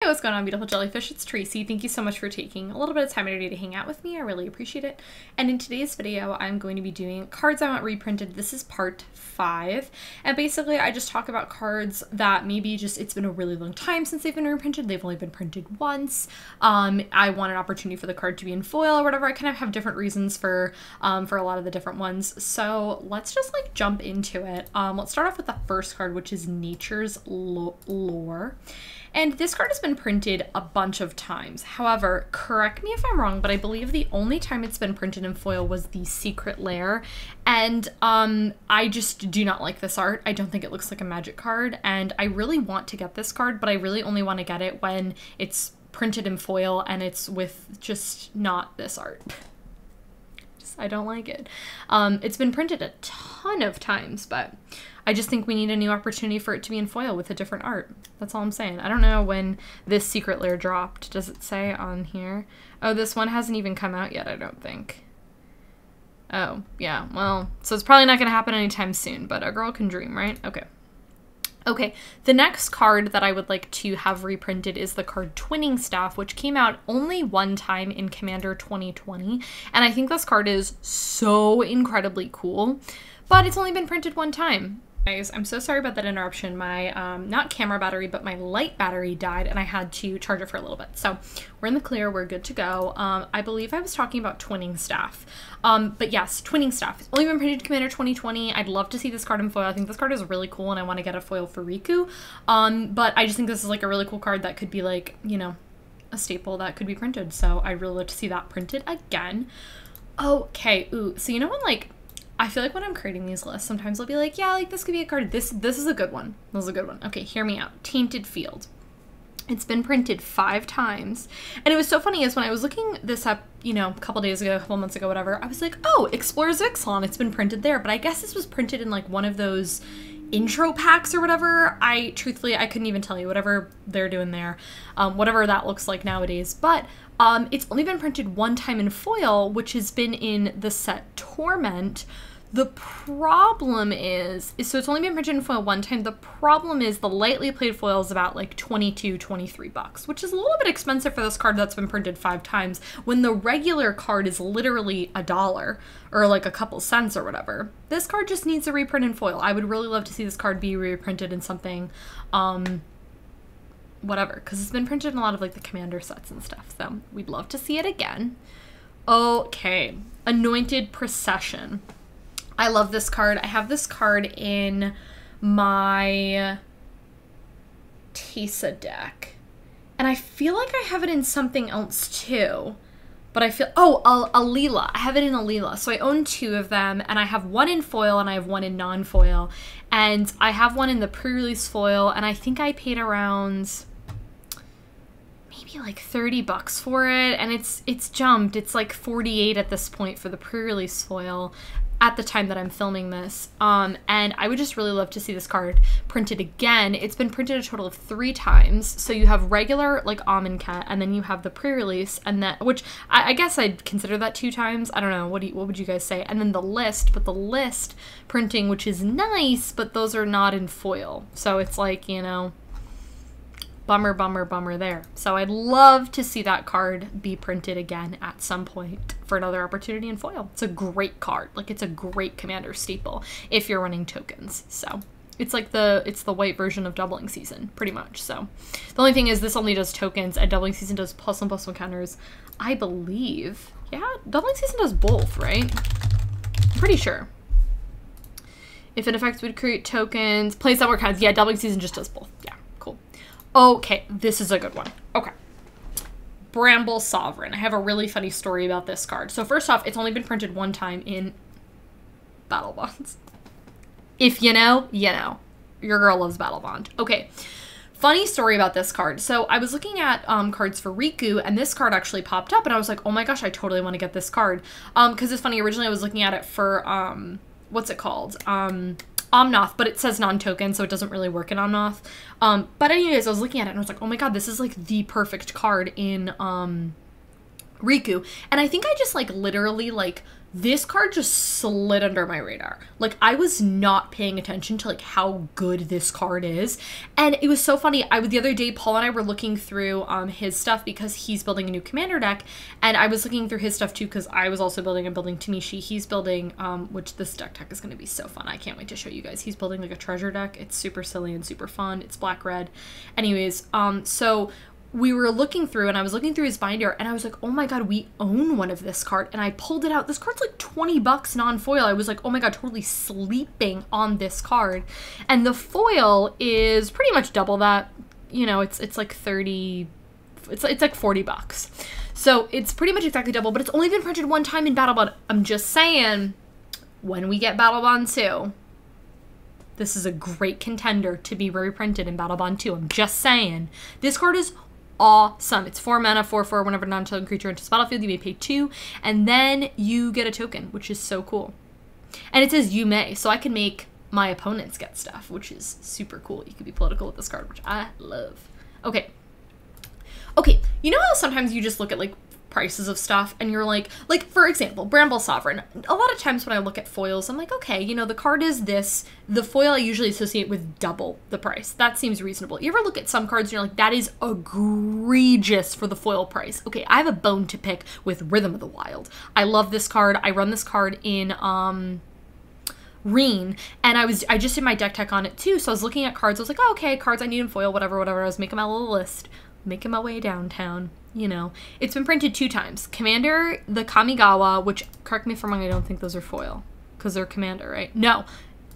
what's going on, beautiful jellyfish? It's Tracy. Thank you so much for taking a little bit of time today to hang out with me. I really appreciate it. And in today's video, I'm going to be doing cards I want reprinted. This is part 5. And basically, I just talk about cards that maybe just, it's been a really long time since they've been reprinted. They've only been printed once. I want an opportunity for the card to be in foil or whatever. I kind of have different reasons for a lot of the different ones. So let's just like jump into it. Let's start off with the first card, which is Nature's Lore. And this card has been printed a bunch of times. However, correct me if I'm wrong, but I believe the only time it's been printed in foil was the Secret Lair. And I just do not like this art. I don't think it looks like a Magic card. And I really want to get this card, but I really only want to get it when it's printed in foil and it's with just not this art. I don't like it. It's been printed a ton of times, but I just think we need a new opportunity for it to be in foil with a different art. That's all I'm saying. I don't know when this Secret Lair dropped. Does it say on here? Oh, this one hasn't even come out yet, I don't think. Oh, yeah, well, so it's probably not going to happen anytime soon, but a girl can dream, right? Okay. Okay, the next card that I would like to have reprinted is the card Twinning Staff, which came out only one time in Commander 2020, and I think this card is so incredibly cool, but it's only been printed one time. Guys, I'm so sorry about that interruption. My, not camera battery, but my light battery died, and I had to charge it for a little bit. So we're in the clear, we're good to go. I believe I was talking about Twinning Staff. But yes, Twinning Staff. It's only been printed in Commander 2020. I'd love to see this card in foil. I think this card is really cool, and I want to get a foil for Riku. But I just think this is like a really cool card that could be like, you know, a staple that could be printed. So I'd really love to see that printed again. Okay, ooh, so you know when like, I feel like when I'm creating these lists, sometimes I'll be like, yeah, like this could be a card. This is a good one. This is a good one. Okay, hear me out. Tainted Field. It's been printed 5 times. And it was so funny is when I was looking this up, you know, a couple days ago, a couple months ago, whatever, I was like, oh, Explorer's Ixalan, it's been printed there. But I guess this was printed in like one of those intro packs or whatever. Truthfully, I couldn't even tell you, whatever they're doing there, whatever that looks like nowadays. But it's only been printed one time in foil, which has been in the set Torment. The problem is, so it's only been printed in foil one time. The problem is the lightly played foil is about like 22, 23 bucks, which is a little bit expensive for this card that's been printed 5 times when the regular card is literally $1 or like a couple cents or whatever. This card just needs a reprint in foil. I would really love to see this card be reprinted in something, whatever, because it's been printed in a lot of like the Commander sets and stuff. So we'd love to see it again. Okay, Anointed Procession. I love this card. I have this card in my Tesa deck. And I feel like I have it in something else too. But I feel, oh, Alila. I have it in Alila. So I own 2 of them, and I have one in foil and I have one in non-foil. And I have one in the pre-release foil, and I think I paid around maybe like 30 bucks for it. And it's jumped. It's like 48 at this point for the pre-release foil at the time that I'm filming this, and I would just really love to see this card printed again. It's been printed a total of 3 times, so you have regular, like, Amonkhet, and then you have the pre-release, and that, which, I guess I'd consider that 2 times, I don't know, what would you guys say? And then the list, but the list printing, which is nice, but those are not in foil, so it's like, you know, bummer, bummer, bummer there. So I'd love to see that card be printed again at some point for another opportunity in foil. It's a great card. Like, it's a great Commander staple if you're running tokens. So it's like it's the white version of Doubling Season, pretty much. So the only thing is this only does tokens, and Doubling Season does +1/+1 counters, I believe. Yeah, Doubling Season does both, right? I'm pretty sure. If an effect would create tokens, plays that work cards. Yeah, Doubling Season just does both. Yeah. Okay, this is a good one. Okay. Bramble Sovereign. I have a really funny story about this card. So first off, it's only been printed one time in Battle Bonds. If you know, you know. Your girl loves Battle Bond. Okay. Funny story about this card. So I was looking at cards for Riku, and this card actually popped up, and I was like, oh my gosh, I totally want to get this card. Because it's funny, originally I was looking at it for, what's it called? Omnath, but it says non-token, so it doesn't really work in Omnath. But anyways, I was looking at it and I was like, oh my god, this is like the perfect card in Riku. And I think I just like literally like This card just slid under my radar. Like, I was not paying attention to, like, how good this card is. And it was so funny. The other day, Paul and I were looking through his stuff because he's building a new commander deck. And I was looking through his stuff, too, because I was also building Tamishi. He's building, which this deck is going to be so fun. I can't wait to show you guys. He's building, like, a treasure deck. It's super silly and super fun. It's black-red. Anyways, so we were looking through, and I was looking through his binder, and I was like, oh my god, we own one of this card. And I pulled it out. This card's like 20 bucks non-foil. I was like, oh my god, totally sleeping on this card. And the foil is pretty much double that. You know, it's like 30, it's like 40 bucks. So it's pretty much exactly double, but it's only been printed one time in Battle Bond. I'm just saying, when we get Battle Bond 2, this is a great contender to be reprinted in Battle Bond 2. I'm just saying. This card is awesome. It's 4 mana, 4/4. Whenever non-token creature enters the battlefield, you may pay 2, and then you get a token, which is so cool. And it says you may, so I can make my opponents get stuff, which is super cool. You can be political with this card, which I love. Okay. Okay, you know how sometimes you just look at, like, prices of stuff and you're like, for example, Bramble Sovereign. A lot of times when I look at foils, I'm like, okay, you know, the card is this. The foil I usually associate with double the price. That seems reasonable. You ever look at some cards and you're like, that is egregious for the foil price? Okay, I have a bone to pick with Rhythm of the Wild. I love this card. I run this card in Reen, and I just did my deck tech on it too, so I was looking at cards. I was like, oh, okay, cards I need in foil, whatever. I was making my little list, making my way downtown. You know, it's been printed 2 times. Commander, the Kamigawa, which, correct me if I'm wrong, I don't think those are foil, because they're Commander, right? No,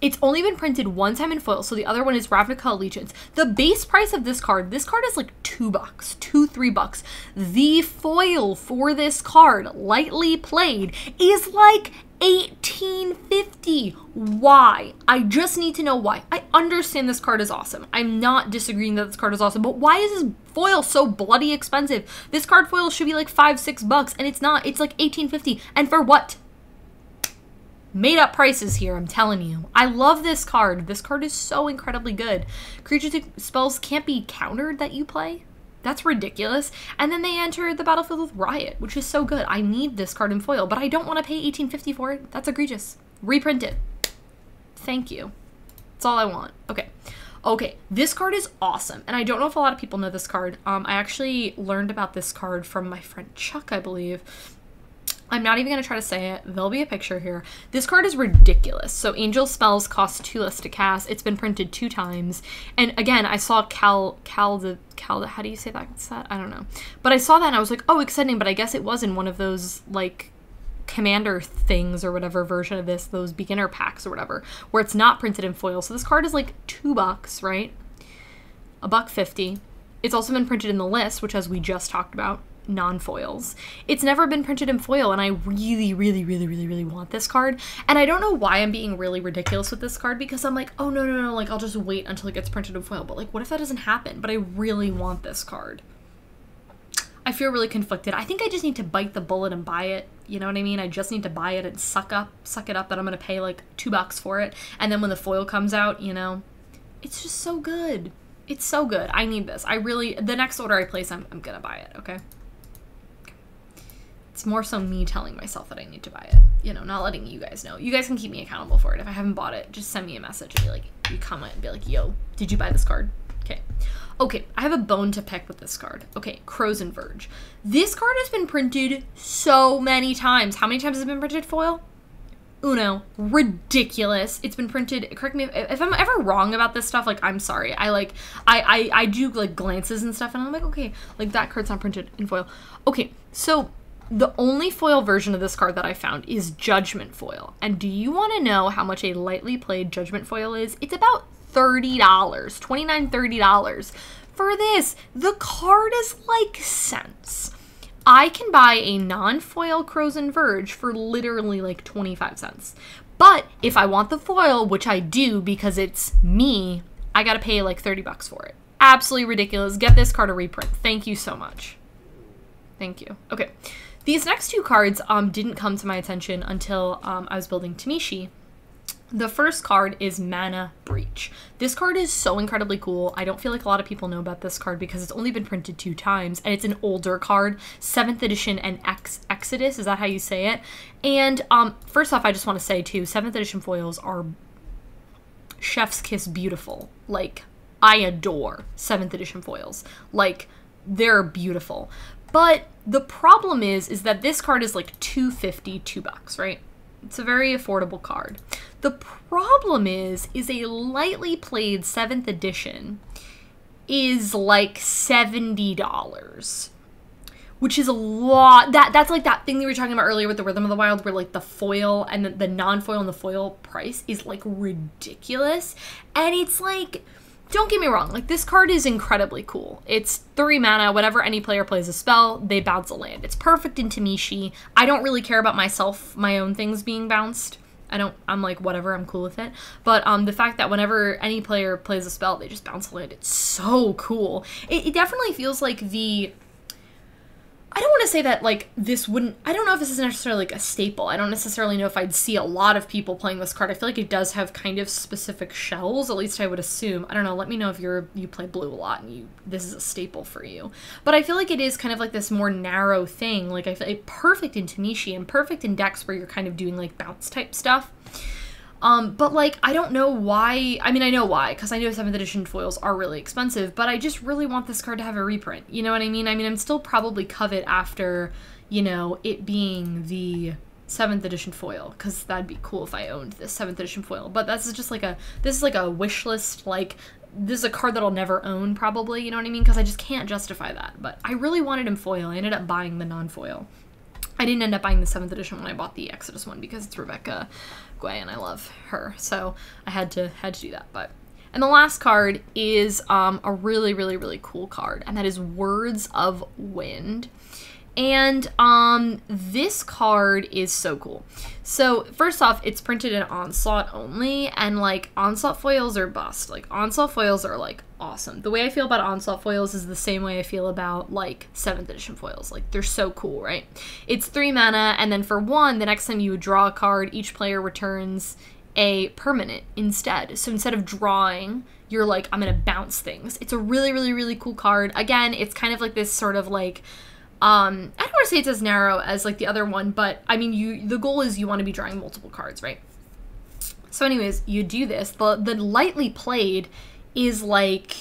it's only been printed 1 time in foil, so the other one is Ravnica Allegiance. The base price of this card is like $2, $3 bucks. The foil for this card, lightly played, is like $18.50. Why? I just need to know why. I understand this card is awesome. I'm not disagreeing that this card is awesome, but why is this foil so bloody expensive? This card foil should be like $5-6 bucks, and it's not. It's like $18.50. And for what? Made up prices here, I'm telling you. I love this card. This card is so incredibly good. Creature spells can't be countered that you play. That's ridiculous. And then they enter the battlefield with Riot, which is so good. I need this card in foil, but I don't want to pay $18.50 for it. That's egregious. Reprint it. Thank you. That's all I want. Okay. Okay, this card is awesome. And I don't know if a lot of people know this card. I actually learned about this card from my friend Chuck, I believe. I'm not even going to try to say it. There'll be a picture here. This card is ridiculous. So Angel Spells cost 2 less to cast. It's been printed 2 times. And again, I saw Cal, how do you say that set? I don't know. But I saw that and I was like, oh, exciting. But I guess it was in one of those, like, Commander things or whatever version of this, those beginner packs or whatever, where it's not printed in foil. So this card is like $2, right? $1.50. It's also been printed in the list, which, as we just talked about, non-foils. It's never been printed in foil, and I really want this card. And I don't know why I'm being really ridiculous with this card, because I'm like, oh no, like, I'll just wait until it gets printed in foil. But like, what if that doesn't happen? But I really want this card. I feel really conflicted. I think I just need to bite the bullet and buy it. You know what I mean? I just need to buy it and suck it up that I'm gonna pay like $2 for it. And then when the foil comes out, you know, it's just so good. It's so good. I need this. The next order I place, I'm gonna buy it, okay? It's more so me telling myself that I need to buy it, you know, not letting you guys know. You guys can keep me accountable for it. If I haven't bought it, just send me a message and be like, you comment and be like, yo, did you buy this card? Okay. Okay, I have a bone to pick with this card. Okay, Krosan Verge. This card has been printed so many times. How many times has it been printed foil? Uno. Ridiculous. It's been printed, correct me if I'm ever wrong about this stuff, like, I'm sorry. I do like glances and stuff, and I'm like, okay, like, that card's not printed in foil. Okay, so the only foil version of this card that I found is Judgment Foil. And do you want to know how much a lightly played Judgment Foil is? It's about $30, $29, $30 for this. The card is like cents. I can buy a non-foil Krosan Verge for literally like 25 cents. But if I want the foil, which I do because it's me, I gotta pay like 30 bucks for it. Absolutely ridiculous. Get this card a reprint. Thank you so much. Thank you. Okay. These next 2 cards didn't come to my attention until I was building Tamishi. The first card is Mana Breach. This card is so incredibly cool. I don't feel like a lot of people know about this card because it's only been printed 2 times, and it's an older card, 7th edition and Exodus, is that how you say it? And first off, I just want to say too, 7th edition foils are chef's kiss beautiful. Like, I adore 7th edition foils. Like, they're beautiful. But the problem is that this card is like $2.50, right? It's a very affordable card. The problem is a lightly played 7th edition is like $70, which is a lot. That's like that thing that we were talking about earlier with the Rhythm of the Wild, where like the foil and the non-foil and the foil price is like ridiculous. And it's like, don't get me wrong, like this card is incredibly cool. It's 3 mana. Whenever any player plays a spell, they bounce a land. It's perfect in Tamishi. I don't really care about my own things being bounced. I'm like, whatever, I'm cool with it. But the fact that whenever any player plays a spell, they just bounce a land, it's so cool. It definitely feels like I don't want to say that, like, this wouldn't, I don't know if this is necessarily, like, a staple. I don't necessarily know if I'd see a lot of people playing this card. I feel like it does have kind of specific shells, at least I would assume. I don't know, let me know if you play blue a lot and this is a staple for you. But I feel like it is kind of like this more narrow thing. Like, I feel like perfect in Tamishi and perfect in decks where you're kind of doing, like, bounce type stuff. But, like, I don't know why. I mean, I know why, because I know 7th edition foils are really expensive, but I just really want this card to have a reprint. You know what I mean? I mean, I'm still probably covet after, you know, it being the 7th edition foil, because that'd be cool if I owned this 7th edition foil. But this is just like this is like a wish list, like, this is a card that I'll never own, probably, you know what I mean? Because I just can't justify that. But I really wanted him foil. I ended up buying the non-foil. I didn't end up buying the 7th edition when I bought the Exodus one because it's Rebecca Guay and I love her, so I had to do that. But and the last card is a really, really, really cool card, and that is Words of Wind. And this card is so cool. So first off, it's printed in Onslaught only, and like Onslaught foils are bust. Like Onslaught foils are like awesome. The way I feel about Onslaught foils is the same way I feel about like 7th edition foils. Like they're so cool, right? It's 3 mana, and then for 1, the next time you draw a card, each player returns a permanent instead. So instead of drawing, you're like, I'm gonna bounce things. It's a really, really, really cool card. Again, it's kind of like this sort of like, I don't want to say it's as narrow as like the other one, but I mean, the goal is you want to be drawing multiple cards, right? So anyways, you do this. The lightly played is like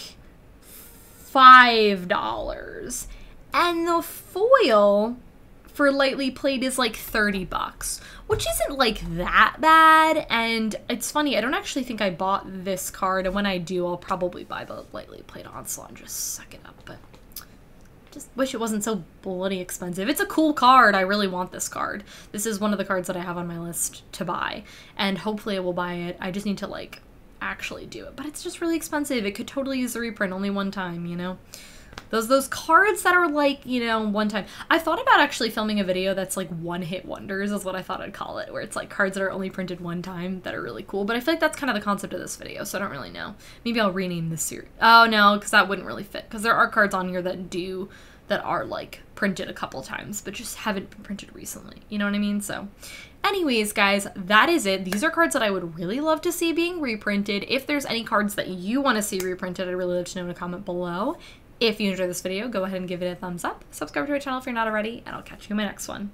$5, and the foil for lightly played is like $30, which isn't like that bad. And it's funny, I don't actually think I bought this card, and when I do, I'll probably buy the lightly played Onslaught and just suck it up, but just wish it wasn't so bloody expensive. It's a cool card. I really want this card. This is one of the cards that I have on my list to buy, and hopefully I will buy it. I just need to like actually do it, but it's just really expensive. It could totally use a reprint only one time, you know? Those cards that are like, you know, one time. I thought about actually filming a video that's like one-hit wonders is what I thought I'd call it, where it's like cards that are only printed one time that are really cool, but I feel like that's kind of the concept of this video, so I don't really know. Maybe I'll rename this series. Oh no, because that wouldn't really fit, because there are cards on here that are like printed a couple times, but just haven't been printed recently, you know what I mean? So anyways, guys, that is it. These are cards that I would really love to see being reprinted. If there's any cards that you want to see reprinted, I'd really love to know in a comment below. If you enjoyed this video, go ahead and give it a thumbs up. Subscribe to my channel if you're not already, and I'll catch you in my next one.